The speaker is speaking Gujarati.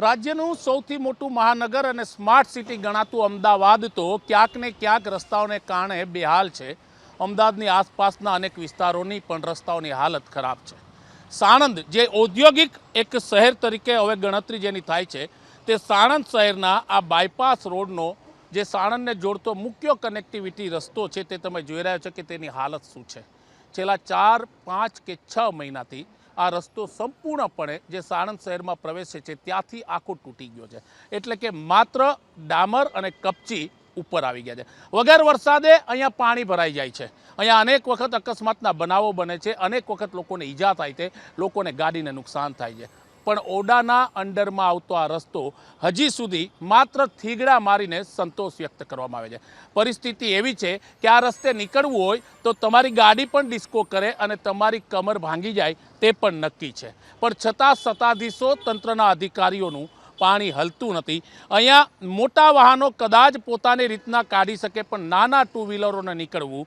રાજ્યનું સૌથી મોટું મહાનગર અને સ્માર્ટ સિટી ગણાતું અમદાવાદ તો ક્યાંક ને ક્યાંક રસ્તાઓને કારણે બેહાલ છે। અમદાવાદની આસપાસના અનેક વિસ્તારોની પણ રસ્તાઓની હાલત ખરાબ છે। સાણંદ જે ઔદ્યોગિક એક શહેર તરીકે હવે ગણતરી જેની થાય છે, તે સાણંદ શહેરના આ બાયપાસ રોડનો જે સાણંદને જોડતો મુખ્ય કનેક્ટિવિટી રસ્તો છે, તે તમે જોઈ રહ્યા છો કે તેની હાલત શું છે। છેલ્લા 4, 5 કે 6 મહિનાથી આ રસ્તો સંપૂર્ણપણે જે સાણંદ શહેરમાં પ્રવેશે છે ત્યાંથી આખો તૂટી ગયો છે। એટલે કે માત્ર ડામર અને કપચી ઉપર આવી ગયા છે। વગર વરસાદે અહીંયા પાણી ભરાઈ જાય છે। અહીંયા અનેક વખત અકસ્માતના બનાવો બને છે, અનેક વખત લોકોને ઈજા થાય છે, લોકોને ગાડીને નુકસાન થાય છે। પણ ઓડાના અંડરમાં આવતો આ રસ્તો હજી સુધી માત્ર થીગડા મારીને સંતોષ વ્યક્ત કરવામાં આવે છે। પરિસ્થિતિ એવી છે કે આ રસ્તે નીકળવું હોય તો તમારી ગાડી પણ ડિસ્કો કરે અને તમારી કમર ભાંગી જાય તે પણ નક્કી છે। પણ છતાં સત્તાધીશો, તંત્રના અધિકારીઓનું પાણી હલતું નથી। અહીંયા મોટા વાહનો કદાચ પોતાની રીતના કાઢી શકે, પણ નાના ટુ વ્હીલરોને નીકળવું